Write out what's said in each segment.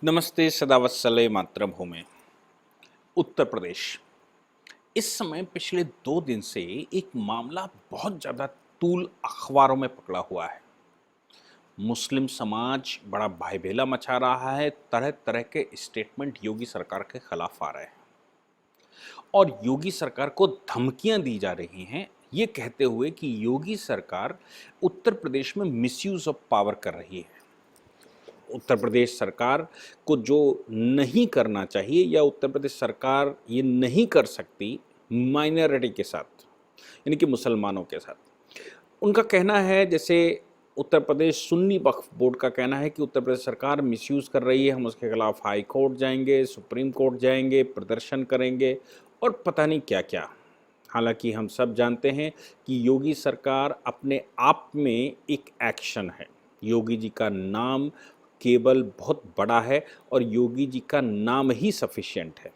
नमस्ते सदावत्सले मातृभूमि। उत्तर प्रदेश इस समय पिछले 2 दिन से एक मामला बहुत ज़्यादा तूल अखबारों में पकड़ा हुआ है। मुस्लिम समाज बड़ा भाईभेला मचा रहा है, तरह तरह के स्टेटमेंट योगी सरकार के खिलाफ आ रहे हैं और योगी सरकार को धमकियां दी जा रही हैं, ये कहते हुए कि योगी सरकार उत्तर प्रदेश में मिसयूज ऑफ पावर कर रही है। उत्तर प्रदेश सरकार को जो नहीं करना चाहिए या उत्तर प्रदेश सरकार ये नहीं कर सकती माइनॉरिटी के साथ, यानी कि मुसलमानों के साथ। उनका कहना है, जैसे उत्तर प्रदेश सुन्नी वक्फ बोर्ड का कहना है कि उत्तर प्रदेश सरकार मिसयूज़ कर रही है, हम उसके खिलाफ हाई कोर्ट जाएंगे, सुप्रीम कोर्ट जाएंगे, प्रदर्शन करेंगे और पता नहीं क्या क्या। हालांकि हम सब जानते हैं कि योगी सरकार अपने आप में एक एक्शन है। योगी जी का नाम केवल बहुत बड़ा है और योगी जी का नाम ही सफिशिएंट है।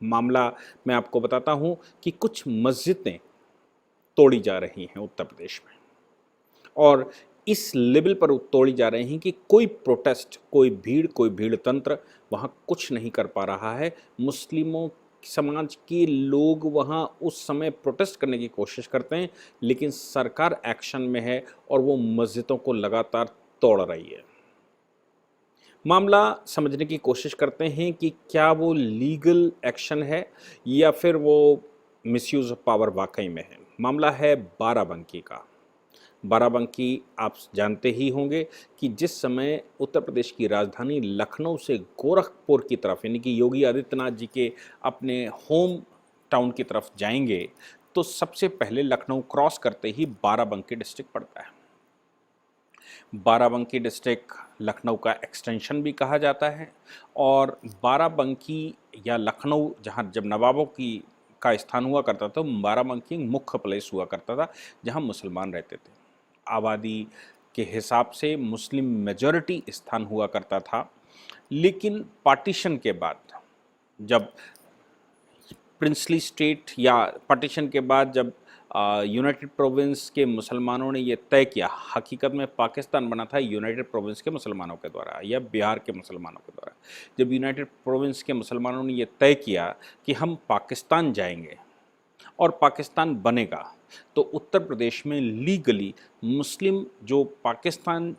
मामला मैं आपको बताता हूं कि कुछ मस्जिदें तोड़ी जा रही हैं उत्तर प्रदेश में और इस लेवल पर तोड़ी जा रही हैं कि कोई प्रोटेस्ट, कोई भीड़ तंत्र वहां कुछ नहीं कर पा रहा है। मुस्लिमों समाज के लोग वहां उस समय प्रोटेस्ट करने की कोशिश करते हैं, लेकिन सरकार एक्शन में है और वो मस्जिदों को लगातार तोड़ रही है। मामला समझने की कोशिश करते हैं कि क्या वो लीगल एक्शन है या फिर वो मिसयूज़ ऑफ पावर वाकई में है। मामला है बाराबंकी का। बाराबंकी आप जानते ही होंगे कि जिस समय उत्तर प्रदेश की राजधानी लखनऊ से गोरखपुर की तरफ, यानी कि योगी आदित्यनाथ जी के अपने होम टाउन की तरफ जाएंगे, तो सबसे पहले लखनऊ क्रॉस करते ही बाराबंकी डिस्ट्रिक्ट पड़ता है। बाराबंकी डिस्ट्रिक्ट लखनऊ का एक्सटेंशन भी कहा जाता है और बाराबंकी या लखनऊ, जहाँ जब नवाबों की का स्थान हुआ करता था, बाराबंकी मुख्य प्लेस हुआ करता था जहाँ मुसलमान रहते थे। आबादी के हिसाब से मुस्लिम मेजॉरिटी स्थान हुआ करता था, लेकिन पार्टीशन के बाद, जब प्रिंसली स्टेट या पार्टीशन के बाद जब यूनाइटेड प्रोविंस के मुसलमानों ने ये तय किया, हकीकत में पाकिस्तान बना था यूनाइटेड प्रोविंस के मुसलमानों के द्वारा या बिहार के मुसलमानों के द्वारा। जब यूनाइटेड प्रोविंस के मुसलमानों ने ये तय किया कि हम पाकिस्तान जाएंगे और पाकिस्तान बनेगा, तो उत्तर प्रदेश में लीगली मुस्लिम जो पाकिस्तान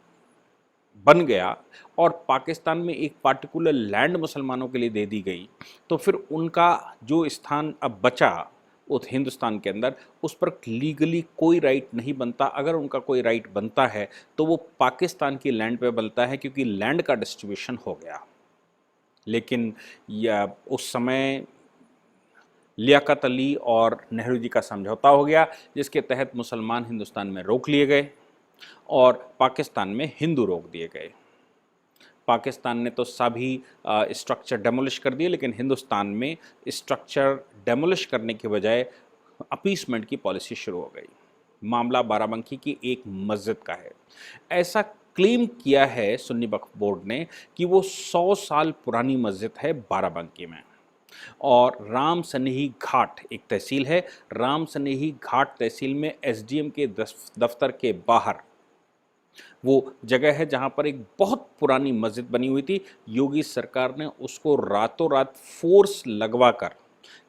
बन गया और पाकिस्तान में एक पार्टिकुलर लैंड मुसलमानों के लिए दे दी गई, तो फिर उनका जो स्थान अब बचा उस हिंदुस्तान के अंदर, उस पर लीगली कोई राइट नहीं बनता। अगर उनका कोई राइट बनता है तो वो पाकिस्तान की लैंड पे बनता है, क्योंकि लैंड का डिस्ट्रीब्यूशन हो गया। लेकिन या उस समय लियाकत अली और नेहरू जी का समझौता हो गया, जिसके तहत मुसलमान हिंदुस्तान में रोक लिए गए और पाकिस्तान में हिंदू रोक दिए गए। पाकिस्तान ने तो सभी स्ट्रक्चर डेमोलिश कर दिए, लेकिन हिंदुस्तान में स्ट्रक्चर डेमोलिश करने के बजाय अपीसमेंट की पॉलिसी शुरू हो गई। मामला बाराबंकी की एक मस्जिद का है। ऐसा क्लेम किया है सुन्नी वक्फ बोर्ड ने कि वो 100 साल पुरानी मस्जिद है बाराबंकी में। और राम सनेही घाट एक तहसील है, राम सनेही घाट तहसील में एसडीएम के दफ्तर के बाहर वो जगह है जहां पर एक बहुत पुरानी मस्जिद बनी हुई थी। योगी सरकार ने उसको रातों रात फोर्स लगवाकर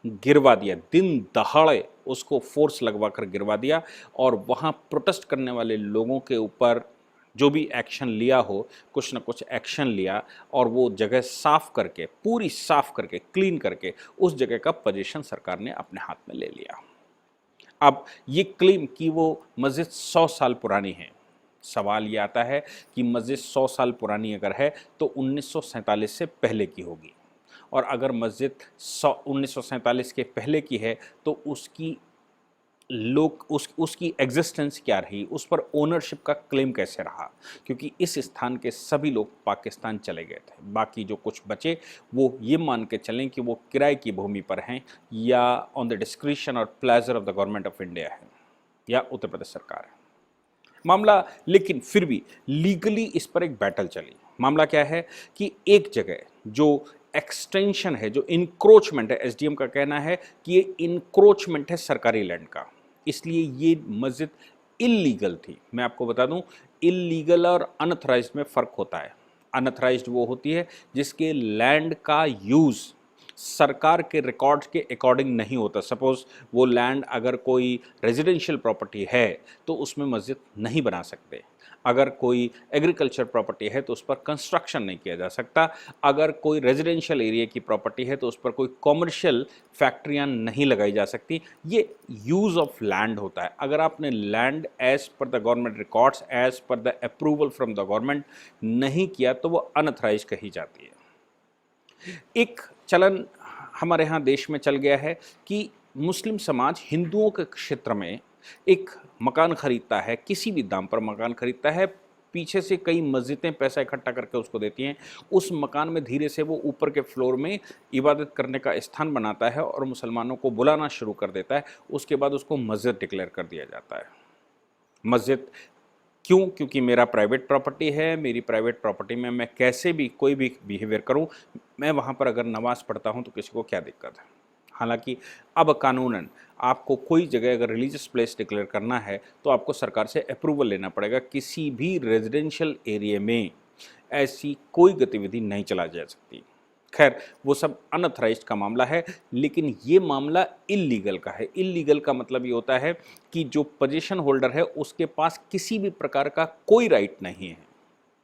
गिरवा दिया, दिन दहाड़े उसको फोर्स लगवाकर गिरवा दिया और वहां प्रोटेस्ट करने वाले लोगों के ऊपर जो भी एक्शन लिया हो, कुछ ना कुछ एक्शन लिया और वो जगह साफ करके, पूरी साफ करके, क्लीन करके उस जगह का पोजीशन सरकार ने अपने हाथ में ले लिया। अब ये क्लेम कि वो मस्जिद 100 साल पुरानी है, सवाल ये आता है कि मस्जिद 100 साल पुरानी अगर है तो 1947 से पहले की होगी, और अगर मस्जिद 1947 के पहले की है तो उसकी एग्जिस्टेंस क्या रही, उस पर ओनरशिप का क्लेम कैसे रहा, क्योंकि इस स्थान के सभी लोग पाकिस्तान चले गए थे। बाकी जो कुछ बचे वो ये मान के चलें कि वो किराए की भूमि पर हैं या ऑन द डिस्क्रिशन और pleasure of the government of India है या उत्तर प्रदेश सरकार है। मामला, लेकिन फिर भी लीगली इस पर एक बैटल चली। मामला क्या है कि एक जगह जो एक्सटेंशन है, जो इंक्रोचमेंट है, एसडीएम का कहना है कि ये इंक्रोचमेंट है सरकारी लैंड का, इसलिए ये मस्जिद इल्लीगल थी। मैं आपको बता दूं, इल्लीगल और अनऑथराइज्ड में फ़र्क होता है। अनऑथराइज्ड वो होती है जिसके लैंड का यूज़ सरकार के रिकॉर्ड्स के अकॉर्डिंग नहीं होता। सपोज वो लैंड अगर कोई रेजिडेंशियल प्रॉपर्टी है तो उसमें मस्जिद नहीं बना सकते। अगर कोई एग्रीकल्चर प्रॉपर्टी है तो उस पर कंस्ट्रक्शन नहीं किया जा सकता। अगर कोई रेजिडेंशियल एरिया की प्रॉपर्टी है तो उस पर कोई कॉमर्शियल फैक्ट्रियां नहीं लगाई जा सकती। ये यूज़ ऑफ लैंड होता है। अगर आपने land as per the government records, as per the approval from the government नहीं किया तो वो अनऑथराइज कही जाती है। एक चलन हमारे यहाँ देश में चल गया है कि मुस्लिम समाज हिंदुओं के क्षेत्र में एक मकान खरीदता है, किसी भी दाम पर मकान खरीदता है, पीछे से कई मस्जिदें पैसा इकट्ठा करके उसको देती हैं, उस मकान में धीरे से वो ऊपर के फ्लोर में इबादत करने का स्थान बनाता है और मुसलमानों को बुलाना शुरू कर देता है। उसके बाद उसको मस्जिद डिक्लेयर कर दिया जाता है। मस्जिद क्यों? क्योंकि मेरा प्राइवेट प्रॉपर्टी है, मेरी प्राइवेट प्रॉपर्टी में मैं कैसे भी कोई भी बिहेवियर करूं, मैं वहां पर अगर नमाज़ पढ़ता हूं तो किसी को क्या दिक्कत है। हालांकि अब कानूनन आपको कोई जगह अगर रिलीजियस प्लेस डिक्लेयर करना है तो आपको सरकार से अप्रूवल लेना पड़ेगा। किसी भी रेजिडेंशियल एरिया में ऐसी कोई गतिविधि नहीं चलाई जा सकती। खैर, वो सब अनऑथराइज्ड का मामला है, लेकिन ये मामला इल्लीगल का है। इल्लीगल का मतलब ये होता है कि जो पोजीशन होल्डर है उसके पास किसी भी प्रकार का कोई राइट नहीं है।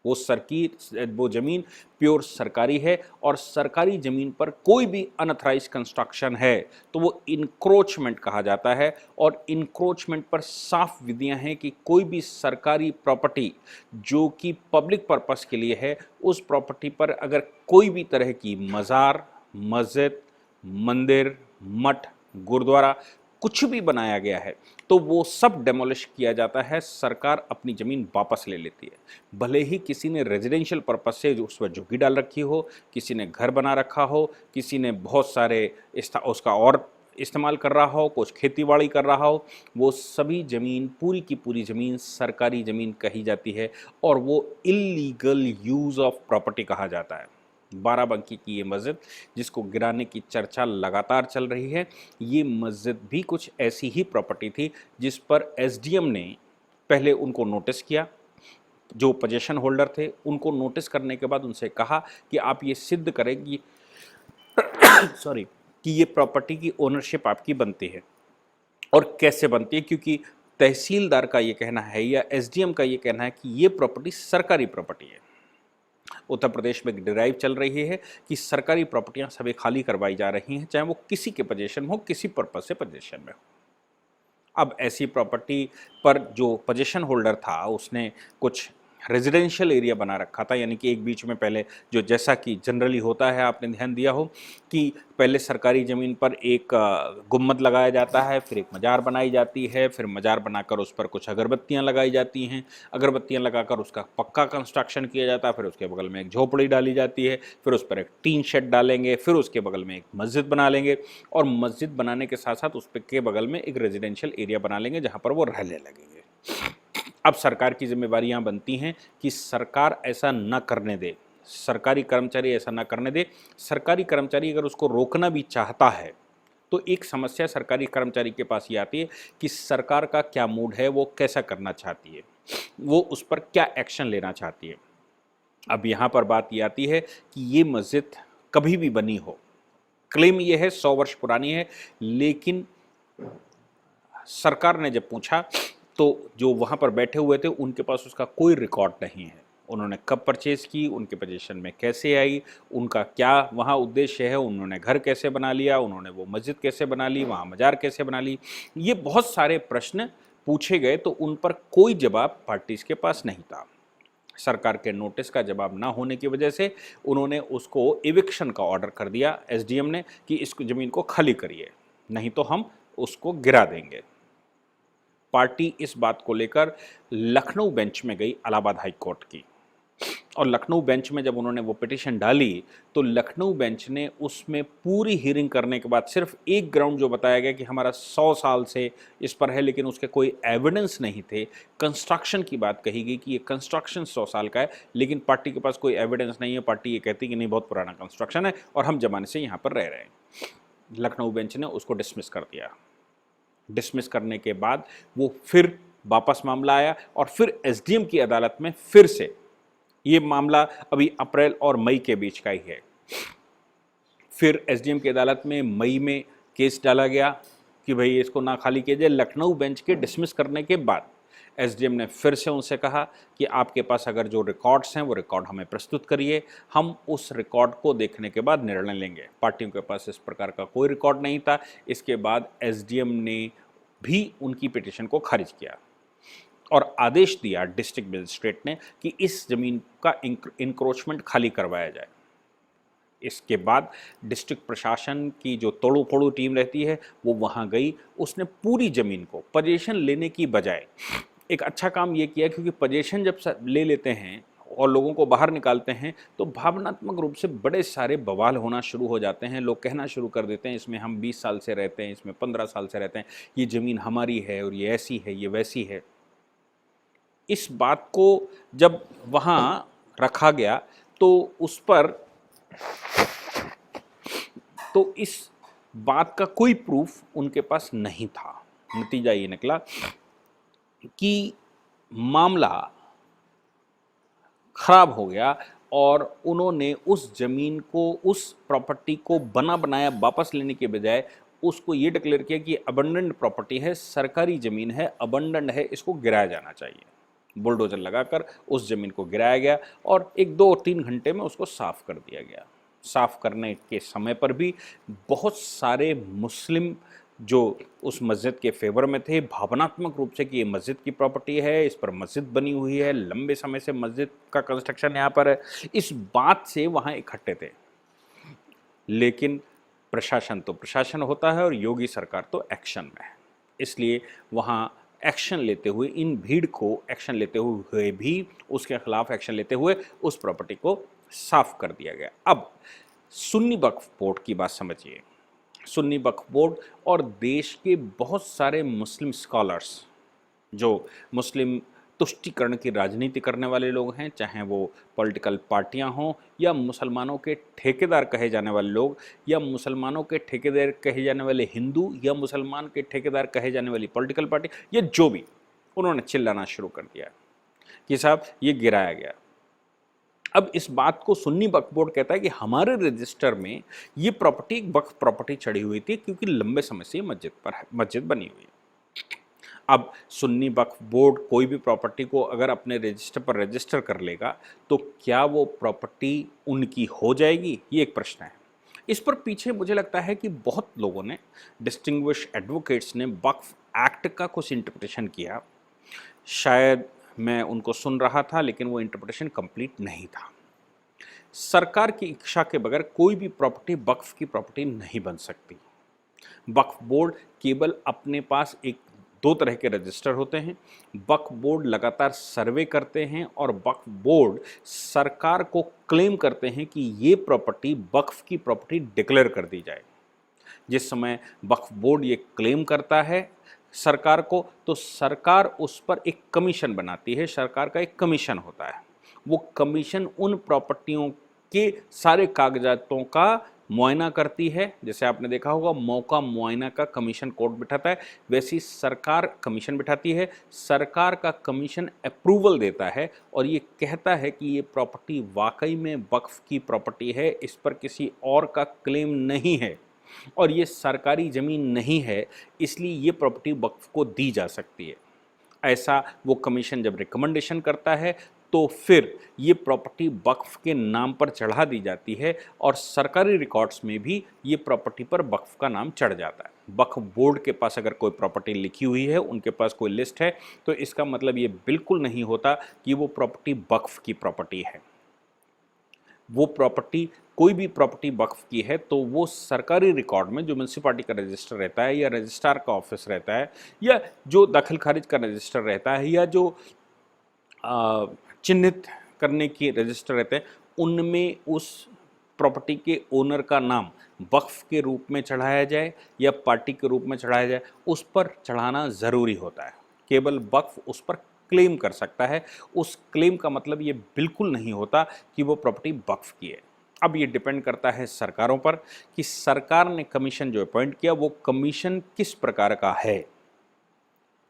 वो ज़मीन प्योर सरकारी है और सरकारी ज़मीन पर कोई भी अनऑथराइज कंस्ट्रक्शन है तो वो इंक्रोचमेंट कहा जाता है। और इंक्रोचमेंट पर साफ विधियां हैं कि कोई भी सरकारी प्रॉपर्टी जो कि पब्लिक पर्पस के लिए है, उस प्रॉपर्टी पर अगर कोई भी तरह की मज़ार, मस्जिद, मंदिर, मठ, गुरुद्वारा कुछ भी बनाया गया है तो वो सब डेमोलिश किया जाता है। सरकार अपनी ज़मीन वापस ले लेती है। भले ही किसी ने रेजिडेंशियल पर्पस से उस पर झुग्गी डाल रखी हो, किसी ने घर बना रखा हो, किसी ने बहुत सारे उसका और इस्तेमाल कर रहा हो, कुछ खेतीबाड़ी कर रहा हो, वो सभी ज़मीन, पूरी की पूरी ज़मीन सरकारी ज़मीन कही जाती है और वो इल्लीगल यूज़ ऑफ प्रॉपर्टी कहा जाता है। बाराबंकी की ये मस्जिद जिसको गिराने की चर्चा लगातार चल रही है, ये मस्जिद भी कुछ ऐसी ही प्रॉपर्टी थी जिस पर एसडीएम ने पहले उनको नोटिस किया। जो पोजीशन होल्डर थे उनको नोटिस करने के बाद उनसे कहा कि आप ये सिद्ध करें कि कि ये प्रॉपर्टी की ओनरशिप आपकी बनती है। और कैसे बनती है? क्योंकि तहसीलदार का ये कहना है या एसडीएम का ये कहना है कि ये प्रॉपर्टी सरकारी प्रॉपर्टी है। उत्तर प्रदेश में एक ड्राइव चल रही है कि सरकारी प्रॉपर्टियां सभी खाली करवाई जा रही हैं, चाहे वो किसी के पोजीशन हो, किसी पर्पस से पोजीशन में हो। अब ऐसी प्रॉपर्टी पर जो पोजीशन होल्डर था उसने कुछ रेजिडेंशियल एरिया बना रखा था, यानी कि एक बीच में पहले जो जैसा कि जनरली होता है, आपने ध्यान दिया हो कि पहले सरकारी ज़मीन पर एक गुम्मद लगाया जाता है, फिर एक मज़ार बनाई जाती है, फिर मज़ार बनाकर उस पर कुछ अगरबत्तियां लगाई जाती हैं, अगरबत्तियां लगाकर उसका पक्का कंस्ट्रक्शन किया जाता है, फिर उसके बगल में एक झोपड़ी डाली जाती है, फिर उस पर एक टीन शेड डालेंगे, फिर उसके बगल में एक मस्जिद बना लेंगे और मस्जिद बनाने के साथ साथ उस के बगल में एक रेजिडेंशियल एरिया बना लेंगे जहाँ पर वो रहने लगेंगे। अब सरकार की जिम्मेवारियां बनती हैं कि सरकार ऐसा न करने दे, सरकारी कर्मचारी ऐसा न करने दे। सरकारी कर्मचारी अगर उसको रोकना भी चाहता है तो एक समस्या सरकारी कर्मचारी के पास ये आती है कि सरकार का क्या मूड है, वो कैसा करना चाहती है, वो उस पर क्या एक्शन लेना चाहती है। अब यहाँ पर बात ये आती है कि ये मस्जिद कभी भी बनी हो, क्लेम ये है 100 वर्ष पुरानी है, लेकिन सरकार ने जब पूछा तो जो वहाँ पर बैठे हुए थे उनके पास उसका कोई रिकॉर्ड नहीं है। उन्होंने कब परचेज़ की, उनके पोजीशन में कैसे आई, उनका क्या वहाँ उद्देश्य है, उन्होंने घर कैसे बना लिया, उन्होंने वो मस्जिद कैसे बना ली, वहाँ मज़ार कैसे बना ली, ये बहुत सारे प्रश्न पूछे गए तो उन पर कोई जवाब पार्टीज़ के पास नहीं था। सरकार के नोटिस का जवाब ना होने की वजह से उन्होंने उसको एविक्शन का ऑर्डर कर दिया एसडीएम ने कि इस ज़मीन को खाली करिए, नहीं तो हम उसको गिरा देंगे। पार्टी इस बात को लेकर लखनऊ बेंच में गई, इलाहाबाद हाई कोर्ट की, और लखनऊ बेंच में जब उन्होंने वो पिटीशन डाली तो लखनऊ बेंच ने उसमें पूरी हियरिंग करने के बाद सिर्फ एक ग्राउंड जो बताया गया कि हमारा 100 साल से इस पर है, लेकिन उसके कोई एविडेंस नहीं थे। कंस्ट्रक्शन की बात कही गई कि ये कंस्ट्रक्शन 100 साल का है, लेकिन पार्टी के पास कोई एविडेंस नहीं है। पार्टी ये कहती कि नहीं, बहुत पुराना कंस्ट्रक्शन है और हम जमाने से यहाँ पर रह रहे हैं। लखनऊ बेंच ने उसको डिसमिस कर दिया। डिसमिस करने के बाद वो फिर वापस मामला आया और फिर एसडीएम की अदालत में फिर से ये मामला अभी अप्रैल और मई के बीच का ही है। फिर एसडीएम की अदालत में मई में केस डाला गया कि भाई इसको ना खाली किया जाए। लखनऊ बेंच के डिसमिस करने के बाद एसडीएम ने फिर से उनसे कहा कि आपके पास अगर जो रिकॉर्ड्स हैं वो रिकॉर्ड हमें प्रस्तुत करिए, हम उस रिकॉर्ड को देखने के बाद निर्णय लेंगे। पार्टियों के पास इस प्रकार का कोई रिकॉर्ड नहीं था। इसके बाद एसडीएम ने भी उनकी पिटीशन को खारिज किया और आदेश दिया डिस्ट्रिक्ट मजिस्ट्रेट ने कि इस जमीन का इंक्रोचमेंट खाली करवाया जाए। इसके बाद डिस्ट्रिक्ट प्रशासन की जो तोड़ू फोड़ू टीम रहती है वो वहाँ गई। उसने पूरी ज़मीन को पोजीशन लेने की बजाय एक अच्छा काम ये किया, क्योंकि पोजीशन जब ले लेते हैं और लोगों को बाहर निकालते हैं तो भावनात्मक रूप से बड़े सारे बवाल होना शुरू हो जाते हैं। लोग कहना शुरू कर देते हैं इसमें हम 20 साल से रहते हैं, इसमें 15 साल से रहते हैं, ये ज़मीन हमारी है और ये ऐसी है, ये वैसी है। इस बात को जब वहाँ रखा गया तो उस पर तो इस बात का कोई प्रूफ उनके पास नहीं था। नतीजा ये निकला कि मामला खराब हो गया और उन्होंने उस जमीन को, उस प्रॉपर्टी को बना बनाया वापस लेने के बजाय उसको ये डिक्लेयर किया कि अबंडेंट प्रॉपर्टी है, सरकारी ज़मीन है, अबंडेंट है, इसको गिराया जाना चाहिए। बुलडोजर लगाकर उस ज़मीन को गिराया गया और 1, 2 और 3 घंटे में उसको साफ़ कर दिया गया। साफ़ करने के समय पर भी बहुत सारे मुस्लिम जो उस मस्जिद के फेवर में थे, भावनात्मक रूप से कि ये मस्जिद की प्रॉपर्टी है, इस पर मस्जिद बनी हुई है, लंबे समय से मस्जिद का कंस्ट्रक्शन यहाँ पर है, इस बात से वहाँ इकट्ठे थे। लेकिन प्रशासन तो प्रशासन होता है और योगी सरकार तो एक्शन में है, इसलिए वहाँ एक्शन लेते हुए, इन भीड़ को एक्शन लेते हुए भी, उसके खिलाफ एक्शन लेते हुए उस प्रॉपर्टी को साफ कर दिया गया। अब सुन्नी वक्फ बोर्ड की बात समझिए। सुन्नी वक्फ बोर्ड और देश के बहुत सारे मुस्लिम स्कॉलर्स जो मुस्लिम तुष्टीकरण की राजनीति करने वाले लोग हैं, चाहे वो पॉलिटिकल पार्टियां हों या मुसलमानों के ठेकेदार कहे जाने वाले लोग या मुसलमानों के ठेकेदार कहे जाने वाले हिंदू या मुसलमान के ठेकेदार कहे जाने वाली पॉलिटिकल पार्टी या जो भी, उन्होंने चिल्लाना शुरू कर दिया कि साहब ये गिराया गया। अब इस बात को सुन्नी वक्फ बोर्ड कहता है कि हमारे रजिस्टर में ये प्रॉपर्टी एक वक्फ प्रॉपर्टी चढ़ी हुई थी क्योंकि लंबे समय से मस्जिद पर है, मस्जिद बनी हुई है। अब सुन्नी वक्फ बोर्ड कोई भी प्रॉपर्टी को अगर अपने रजिस्टर पर रजिस्टर कर लेगा तो क्या वो प्रॉपर्टी उनकी हो जाएगी, ये एक प्रश्न है। इस पर पीछे मुझे लगता है कि बहुत लोगों ने, डिस्टिंग्विश एडवोकेट्स ने वक्फ एक्ट का कुछ इंटरप्रिटेशन किया। शायद मैं उनको सुन रहा था लेकिन वो इंटरप्रिटेशन कंप्लीट नहीं था। सरकार की इच्छा के बगैर कोई भी प्रॉपर्टी वक्फ की प्रॉपर्टी नहीं बन सकती। वक्फ बोर्ड केवल अपने पास एक 2 तरह के रजिस्टर होते हैं। वक्फ बोर्ड लगातार सर्वे करते हैं और वक्फ बोर्ड सरकार को क्लेम करते हैं कि ये प्रॉपर्टी वक्फ की प्रॉपर्टी डिक्लेयर कर दी जाए। जिस समय वक्फ बोर्ड ये क्लेम करता है सरकार को, तो सरकार उस पर एक कमीशन बनाती है। सरकार का एक कमीशन होता है, वो कमीशन उन प्रॉपर्टियों के सारे कागजातों का मुआयना करती है। जैसे आपने देखा होगा मौका मुआयना का कमीशन कोर्ट बिठाता है, वैसी सरकार कमीशन बिठाती है। सरकार का कमीशन अप्रूवल देता है और ये कहता है कि ये प्रॉपर्टी वाकई में वक्फ की प्रॉपर्टी है, इस पर किसी और का क्लेम नहीं है और ये सरकारी ज़मीन नहीं है, इसलिए ये प्रॉपर्टी वक्फ को दी जा सकती है। ऐसा वो कमीशन जब रिकमेंडेशन करता है तो फिर ये प्रॉपर्टी वक्फ के नाम पर चढ़ा दी जाती है और सरकारी रिकॉर्ड्स में भी ये प्रॉपर्टी पर वक्फ का नाम चढ़ जाता है। वक्फ बोर्ड के पास अगर कोई प्रॉपर्टी लिखी हुई है, उनके पास कोई लिस्ट है, तो इसका मतलब ये बिल्कुल नहीं होता कि वो प्रॉपर्टी वक्फ की प्रॉपर्टी है। वो प्रॉपर्टी, कोई भी प्रॉपर्टी वक्फ की है तो वो सरकारी रिकॉर्ड में जो म्यूनसिपालिटी का रजिस्टर रहता है या रजिस्ट्रार का ऑफिस रहता है या जो दाखिल खारिज का रजिस्टर रहता है या जो चिन्हित करने के रजिस्टर रहते हैं, उनमें उस प्रॉपर्टी के ओनर का नाम वक्फ के रूप में चढ़ाया जाए या पार्टी के रूप में चढ़ाया जाए, उस पर चढ़ाना ज़रूरी होता है। केवल वक्फ उस पर क्लेम कर सकता है। उस क्लेम का मतलब ये बिल्कुल नहीं होता कि वो प्रॉपर्टी वक्फ की है। अब ये डिपेंड करता है सरकारों पर कि सरकार ने कमीशन जो अपॉइंट किया वो कमीशन किस प्रकार का है।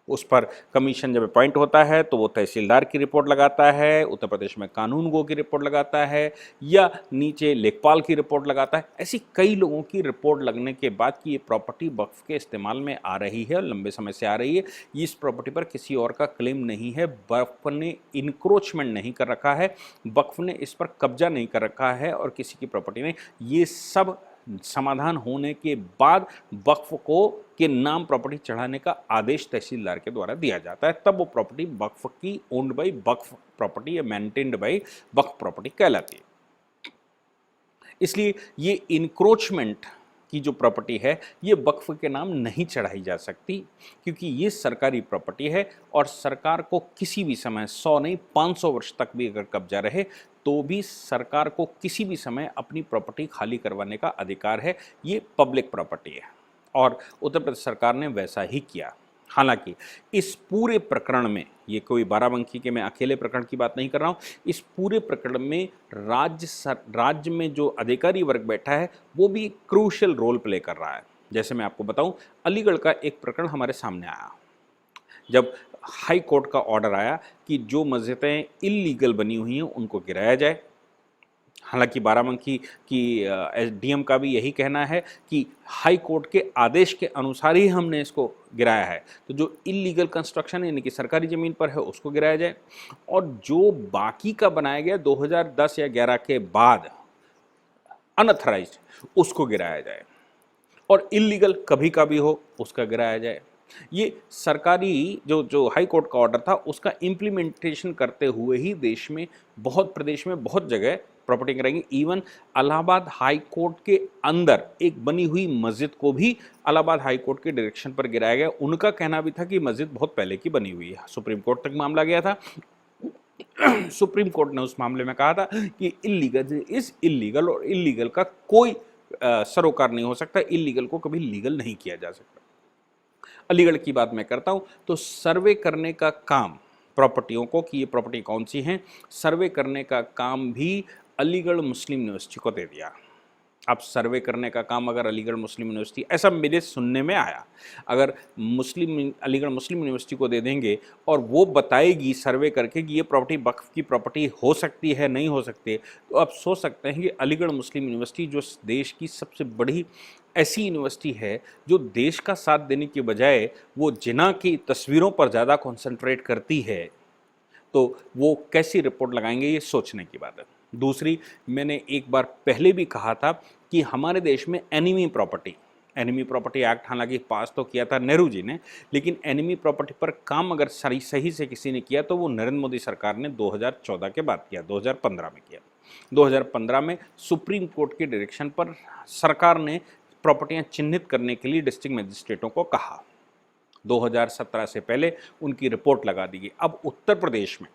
उस पर कमीशन जब अपॉइंट होता है तो वो तहसीलदार की रिपोर्ट लगाता है, उत्तर प्रदेश में कानून गो की रिपोर्ट लगाता है, या नीचे लेखपाल की रिपोर्ट लगाता है। ऐसी कई लोगों की रिपोर्ट लगने के बाद कि ये प्रॉपर्टी वक्फ के इस्तेमाल में आ रही है और लंबे समय से आ रही है, इस प्रॉपर्टी पर किसी और का क्लेम नहीं है, वक्फ ने इनक्रोचमेंट नहीं कर रखा है, वक्फ ने इस पर कब्जा नहीं कर रखा है और किसी की प्रॉपर्टी नहीं, ये सब समाधान होने के बाद वक्फ को के नाम प्रॉपर्टी चढ़ाने का आदेश तहसीलदार के द्वारा दिया जाता है, तब वो प्रॉपर्टी वक्फ की ओन्ड बाई वक्फ प्रॉपर्टी या मेंटेन्ड बाई वक्फ प्रॉपर्टी कहलाती है। इसलिए ये इनक्रोचमेंट की जो प्रॉपर्टी है ये वक्फ के नाम नहीं चढ़ाई जा सकती, क्योंकि ये सरकारी प्रॉपर्टी है और सरकार को किसी भी समय 100 नहीं 500 वर्ष तक भी अगर कब्जा रहे तो भी सरकार को किसी भी समय अपनी प्रॉपर्टी खाली करवाने का अधिकार है। ये पब्लिक प्रॉपर्टी है और उत्तर प्रदेश सरकार ने वैसा ही किया। हालांकि इस पूरे प्रकरण में, ये कोई बाराबंकी के मैं अकेले प्रकरण की बात नहीं कर रहा हूँ, इस पूरे प्रकरण में राज्य में जो अधिकारी वर्ग बैठा है वो भी क्रूशियल रोल प्ले कर रहा है। जैसे मैं आपको बताऊं, अलीगढ़ का एक प्रकरण हमारे सामने आया जब हाई कोर्ट का ऑर्डर आया कि जो मस्जिदें इल्लीगल बनी हुई हैं उनको गिराया जाए। हालांकि बाराबंकी की एसडीएम का भी यही कहना है कि हाई कोर्ट के आदेश के अनुसार ही हमने इसको गिराया है, तो जो इल्लीगल कंस्ट्रक्शन यानी कि सरकारी ज़मीन पर है उसको गिराया जाए और जो बाकी का बनाया गया 2010 या 11 के बाद अनऑथराइज्ड उसको गिराया जाए और इल्लीगल कभी का भी हो उसका गिराया जाए। ये सरकारी जो हाई कोर्ट का ऑर्डर था उसका इम्प्लीमेंटेशन करते हुए ही देश में प्रदेश में बहुत जगह प्रॉपर्टी गिराएंगे। इवन इलाहाबाद हाई कोर्ट के अंदर एक बनी हुई मस्जिद को भी इलाहाबाद हाई कोर्ट के डायरेक्शन पर गिराया गया। उनका कहना भी था कि मस्जिद बहुत पहले की बनी हुई है। सुप्रीम कोर्ट तक मामला गया था। सुप्रीम कोर्ट ने उस मामले में कहा था कि इल्लीगल इज इल्लीगल और इल्लीगल का कोई सरोकार नहीं हो सकता, इल्लीगल को कभी लीगल नहीं किया जा सकता। अलीगढ़ की बात मैं करता हूं तो सर्वे करने का काम प्रॉपर्टियों को कि ये प्रॉपर्टी कौन सी हैं, सर्वे करने का काम भी अलीगढ़ मुस्लिम यूनिवर्सिटी को दे दिया। अब सर्वे करने का काम अगर अलीगढ़ मुस्लिम यूनिवर्सिटी, ऐसा मेरे सुनने में आया, अगर अलीगढ़ मुस्लिम यूनिवर्सिटी को दे देंगे और वो बताएगी सर्वे करके कि ये प्रॉपर्टी वक्फ की प्रॉपर्टी हो सकती है नहीं हो सकती, तो आप सोच सकते हैं कि अलीगढ़ मुस्लिम यूनिवर्सिटी जो देश की सबसे बड़ी ऐसी यूनिवर्सिटी है जो देश का साथ देने की बजाय वो जिना की तस्वीरों पर ज़्यादा कॉन्सेंट्रेट करती है, तो वो कैसी रिपोर्ट लगाएंगे, ये सोचने की बात है। दूसरी, मैंने एक बार पहले भी कहा था कि हमारे देश में एनिमी प्रॉपर्टी एक्ट हालांकि पास तो किया था नेहरू जी ने, लेकिन एनिमी प्रॉपर्टी पर काम अगर सही से किसी ने किया तो वो नरेंद्र मोदी सरकार ने 2014 के बाद किया, 2015 में किया। 2015 में सुप्रीम कोर्ट के डायरेक्शन पर सरकार ने प्रॉपर्टियां चिन्हित करने के लिए डिस्ट्रिक्ट मजिस्ट्रेटों को कहा। 2017 से पहले उनकी रिपोर्ट लगा दी गई। अब उत्तर प्रदेश में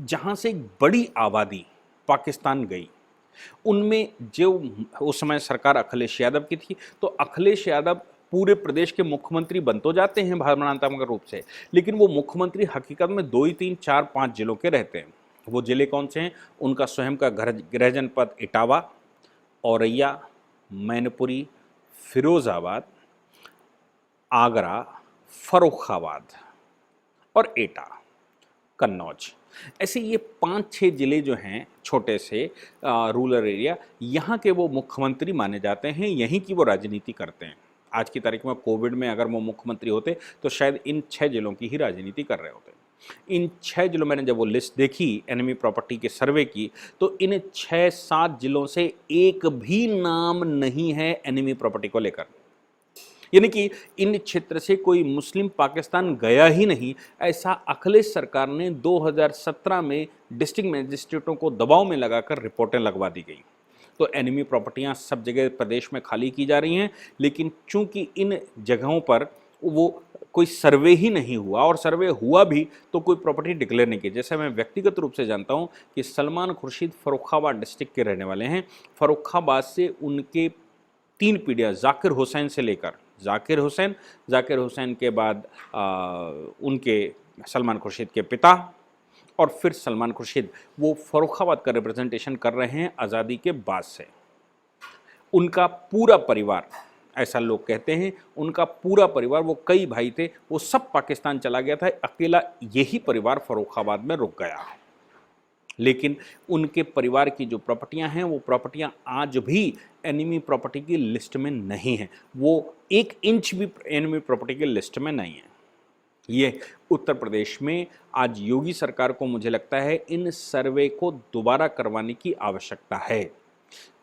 जहां से एक बड़ी आबादी पाकिस्तान गई, उनमें जो उस समय सरकार अखिलेश यादव की थी, तो अखिलेश यादव पूरे प्रदेश के मुख्यमंत्री बन तो जाते हैं भावनात्मक रूप से, लेकिन वो मुख्यमंत्री हकीकत में 2 ही 3 4 5 जिलों के रहते हैं। वो जिले कौन से हैं? उनका स्वयं का गृह जनपद इटावा, औरैया, मैनपुरी, फिरोजाबाद, आगरा, फर्रुखाबाद और एटा, कन्नौज। ऐसे ये 5-6 ज़िले जो हैं छोटे से रूरल एरिया, यहाँ के वो मुख्यमंत्री माने जाते हैं, यहीं की वो राजनीति करते हैं। आज की तारीख में कोविड में अगर वो मुख्यमंत्री होते तो शायद इन 6 जिलों की ही राजनीति कर रहे होते। इन 6 जिलों, मैंने जब वो लिस्ट देखी एनिमी प्रॉपर्टी के सर्वे की, तो इन 6-7 जिलों से एक भी नाम नहीं है एनिमी प्रॉपर्टी को लेकर, यानी कि इन क्षेत्र से कोई मुस्लिम पाकिस्तान गया ही नहीं। ऐसा अखिलेश सरकार ने 2017 में डिस्ट्रिक्ट मजिस्ट्रेटों को दबाव में लगाकर रिपोर्टें लगवा दी गई। तो एनिमी प्रॉपर्टियां सब जगह प्रदेश में खाली की जा रही हैं, लेकिन चूंकि इन जगहों पर वो कोई सर्वे ही नहीं हुआ, और सर्वे हुआ भी तो कोई प्रॉपर्टी डिक्लेयर नहीं की। जैसे मैं व्यक्तिगत रूप से जानता हूं कि सलमान खुर्शीद फर्रुखाबाद डिस्ट्रिक्ट के रहने वाले हैं। फर्रुखाबाद से उनके 3 पीढ़ियाँ, जाकिर हुसैन से लेकर जाकिर हुसैन के बाद उनके सलमान खुर्शीद के पिता, और फिर सलमान खुर्शीद, वो फर्रुखाबाद का रिप्रेजेंटेशन कर रहे हैं आज़ादी के बाद से। उनका पूरा परिवार ऐसा लोग कहते हैं। उनका पूरा परिवार, वो कई भाई थे, वो सब पाकिस्तान चला गया था, अकेला यही परिवार फर्रुखाबाद में रुक गया। लेकिन उनके परिवार की जो प्रॉपर्टियां हैं वो प्रॉपर्टियां आज भी एनिमी प्रॉपर्टी की लिस्ट में नहीं है, वो 1 इंच भी एनिमी प्रॉपर्टी की लिस्ट में नहीं है। ये उत्तर प्रदेश में आज योगी सरकार को मुझे लगता है इन सर्वे को दोबारा करवाने की आवश्यकता है।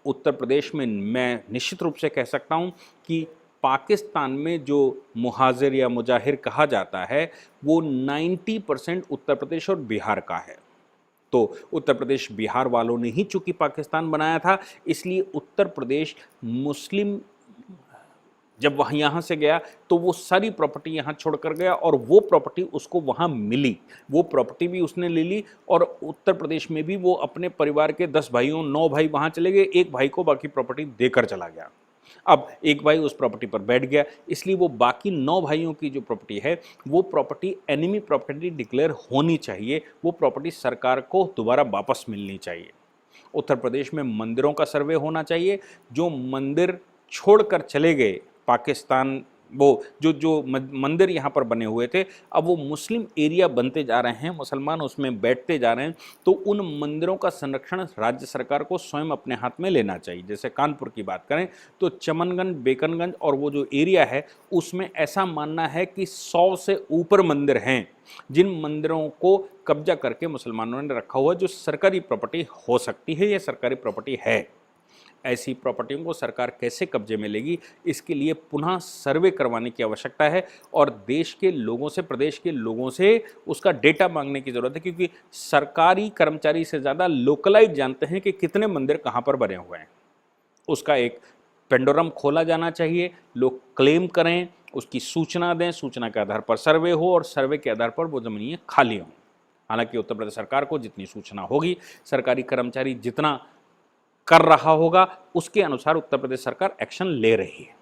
उत्तर प्रदेश में मैं निश्चित रूप से कह सकता हूं कि पाकिस्तान में जो मुहाजिर या मुजाहिर कहा जाता है वो 90% उत्तर प्रदेश और बिहार का है। तो उत्तर प्रदेश बिहार वालों ने ही चूंकि पाकिस्तान बनाया था, इसलिए उत्तर प्रदेश मुस्लिम जब वहाँ यहाँ से गया तो वो सारी प्रॉपर्टी यहाँ छोड़कर गया और वो प्रॉपर्टी उसको वहाँ मिली, वो प्रॉपर्टी भी उसने ले ली और उत्तर प्रदेश में भी वो अपने परिवार के 10 भाइयों 9 भाई वहाँ चले गए, एक भाई को बाकी प्रॉपर्टी देकर चला गया। अब एक भाई उस प्रॉपर्टी पर बैठ गया, इसलिए वो बाकी 9 भाइयों की जो प्रॉपर्टी है वो प्रॉपर्टी एनिमी प्रॉपर्टी डिक्लेयर होनी चाहिए, वो प्रॉपर्टी सरकार को दोबारा वापस मिलनी चाहिए। उत्तर प्रदेश में मंदिरों का सर्वे होना चाहिए, जो मंदिर छोड़कर चले गए पाकिस्तान, वो जो मंदिर यहाँ पर बने हुए थे अब वो मुस्लिम एरिया बनते जा रहे हैं, मुसलमान उसमें बैठते जा रहे हैं, तो उन मंदिरों का संरक्षण राज्य सरकार को स्वयं अपने हाथ में लेना चाहिए। जैसे कानपुर की बात करें तो चमनगंज, बेकनगंज और वो जो एरिया है उसमें ऐसा मानना है कि 100 से ऊपर मंदिर हैं जिन मंदिरों को कब्जा करके मुसलमानों ने रखा हुआ, जो सरकारी प्रॉपर्टी हो सकती है, ये सरकारी प्रॉपर्टी है। ऐसी प्रॉपर्टियों को सरकार कैसे कब्जे में लेगी, इसके लिए पुनः सर्वे करवाने की आवश्यकता है और देश के लोगों से, प्रदेश के लोगों से उसका डेटा मांगने की ज़रूरत है, क्योंकि सरकारी कर्मचारी से ज़्यादा लोकलाइट जानते हैं कि कितने मंदिर कहाँ पर बने हुए हैं। उसका एक पेंडोरम खोला जाना चाहिए, लोग क्लेम करें, उसकी सूचना दें, सूचना के आधार पर सर्वे हो और सर्वे के आधार पर वो ज़मीनें खाली हों। हालांकि उत्तर प्रदेश सरकार को जितनी सूचना होगी, सरकारी कर्मचारी जितना कर रहा होगा, उसके अनुसार उत्तर प्रदेश सरकार एक्शन ले रही है।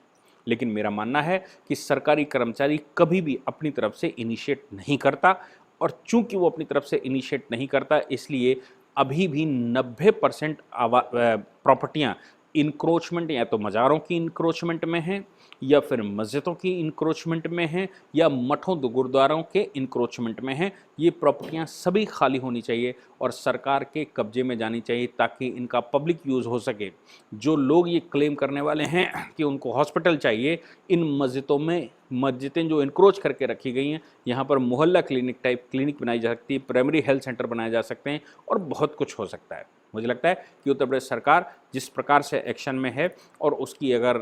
लेकिन मेरा मानना है कि सरकारी कर्मचारी कभी भी अपनी तरफ से इनिशिएट नहीं करता और चूंकि वो अपनी तरफ से इनिशिएट नहीं करता, इसलिए अभी भी 90% प्रॉपर्टियां इंक्रोचमेंट या तो मज़ारों की इंक्रोचमेंट में हैं या फिर मस्जिदों की इंक्रोचमेंट में हैं या मठों गुरुद्वारों के इंक्रोचमेंट में हैं। ये प्रॉपर्टियां सभी खाली होनी चाहिए और सरकार के कब्जे में जानी चाहिए ताकि इनका पब्लिक यूज़ हो सके। जो लोग ये क्लेम करने वाले हैं कि उनको हॉस्पिटल चाहिए, इन मस्जिदें जो इंक्रोच करके रखी गई हैं, यहाँ पर मोहल्ला क्लिनिक टाइप क्लिनिक बनाई जा सकती है, प्राइमरी हेल्थ सेंटर बनाए जा सकते हैं और बहुत कुछ हो सकता है। मुझे लगता है कि उत्तर प्रदेश सरकार जिस प्रकार से एक्शन में है और उसकी अगर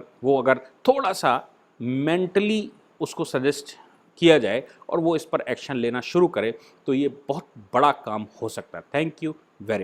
थोड़ा सा मेंटली उसको सजेस्ट किया जाए और वो इस पर एक्शन लेना शुरू करे तो ये बहुत बड़ा काम हो सकता है। Thank you very much.